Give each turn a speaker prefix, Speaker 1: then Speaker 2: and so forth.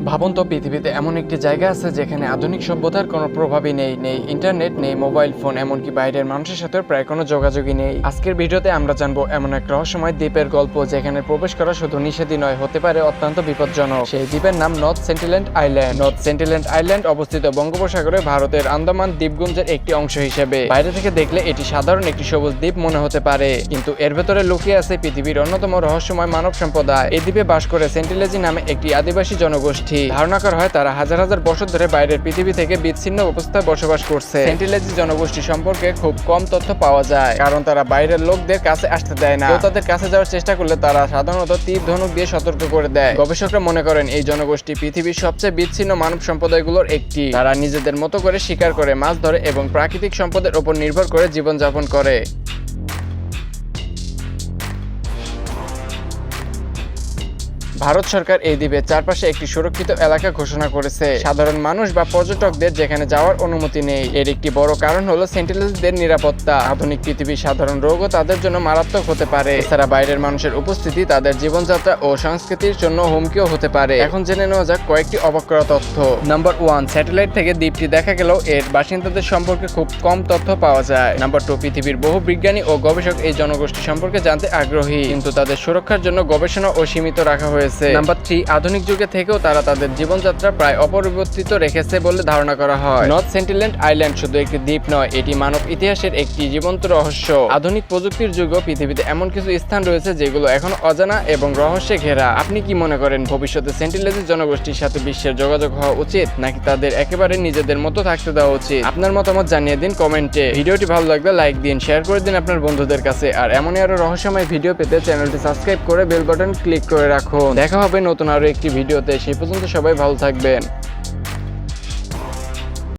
Speaker 1: ভাবুন তো পৃথিবীতে এমন একটি জায়গা আছে যেখানে আধুনিক সভ্যতার কোনো প্রভাবই নেই, নেই ইন্টারনেট, নেই মোবাইল ফোন, এমনকি বাইরের মানুষের সাথে প্রায় কোনো যোগাযোগই নেই। আজকের ভিডিওতে আমরা জানবো এমন এক রহস্যময় দ্বীপের গল্প যেখানে প্রবেশ করা শুধু নিষেধই নয়, হতে পারে অত্যন্ত বিপজ্জনক। সেই দ্বীপের নাম নর্থ সেন্টিল্যান্ড আইল্যান্ড। নর্থ সেন্টিল্যান্ড আইল্যান্ড অবস্থিত বঙ্গোপসাগরে ভারতের আন্দামান দ্বীপপুঞ্জের একটি অংশ হিসেবে। বাইরে থেকে দেখলে এটি সাধারণ একটি সবুজ দ্বীপ মনে হতে পারে, কিন্তু এর ভেতরে লুকিয়ে আছে পৃথিবীর অন্যতম রহস্যময় মানব সম্প্রদায়। এই দ্বীপে বাস করে সেন্টিলেজি নামে একটি আদিবাসী জনগোষ্ঠী। ধারণা করা হয় তারা হাজার হাজার বছর ধরে বাইরের পৃথিবী থেকে বিচ্ছিন্ন অবস্থায় বসবাস করছে। সেন্টিলেজি জনগোষ্ঠী সম্পর্কে খুব কম তথ্য পাওয়া যায়, কারণ তারা বাইরের লোকদের কাছে আসতে দেয় না। তাদের কাছে যাওয়ার চেষ্টা করলে তারা সাধারণত তীর ধনুক দিয়ে সতর্ক করে দেয়। গবেষকরা মনে করেন এই জনগোষ্ঠী পৃথিবীর সবচেয়ে বিচ্ছিন্ন মানব সম্প্রদায়গুলোর একটি। তারা নিজেদের মতো করে শিকার করে, মাছ ধরে এবং প্রাকৃতিক সম্পদের উপর নির্ভর করে জীবনযাপন করে। ভারত সরকার এই দ্বীপের চারপাশে একটি সুরক্ষিত এলাকা ঘোষণা করেছে। সাধারণ মানুষ বা পর্যটকদের যেখানে যাওয়ার অনুমতি নেই। এর একটি বড় কারণ হলো সেন্টিনেলদের নিরাপত্তা। আধুনিক পৃথিবীর সাধারণ রোগও তাদের জন্য মারাত্মক হতে পারে। এছাড়া বাইরের মানুষের উপস্থিতি তাদের জীবনযাত্রা ও সংস্কৃতির জন্য হুমকিও হতে পারে। এখন জেনে নেওয়া যাক কয়েকটি অবাক করা তথ্য। নাম্বার 1, স্যাটেলাইট থেকে দ্বীপটি দেখা গেলেও এর বাসিন্দাদের সম্পর্কে খুব কম তথ্য পাওয়া যায়। নাম্বার 2, পৃথিবীর বহু বিজ্ঞানী ও গবেষক এই জনগোষ্ঠী সম্পর্কে জানতে আগ্রহী, কিন্তু তাদের সুরক্ষার জন্য গবেষণা ও সীমিত রাখা হয়েছে। নাম্বার 3, আধুনিক যুগে থেকেও তারা তাদের জীবনযাত্রা প্রায় অপরিবর্তিত রেখেছে বলে ধারণা করা হয়। নর্থ সেন্টিল্যান্ড আইল্যান্ড শুধু একটি দ্বীপ নয়, এটি মানব ইতিহাসের একটি জীবন্ত রহস্য। আধুনিক প্রযুক্তির যুগেও পৃথিবীতে এমন কিছু স্থান রয়েছে যেগুলো এখনো অজানা এবং রহস্যে ঘেরা। আপনি কি মনে করেন ভবিষ্যতে সেন্টিলেজি জনগোষ্ঠীর সাথে বিশ্বের যোগাযোগ হওয়া উচিত, নাকি তাদের একেবারে নিজেদের মতো থাকতে দেওয়া উচিত? আপনার মতামত জানিয়ে দিন কমেন্টে। ভিডিওটি ভালো লাগলে লাইক দিন, শেয়ার করে দিন আপনার বন্ধুদের কাছে। আর এমনই আরো রহস্যময় ভিডিও পেতে চ্যানেলটি সাবস্ক্রাইব করে বেল বাটন ক্লিক করে রাখুন। দেখা হবে নতুন আরো একটি ভিডিওতে। সেই পর্যন্ত সবাই ভালো থাকবেন।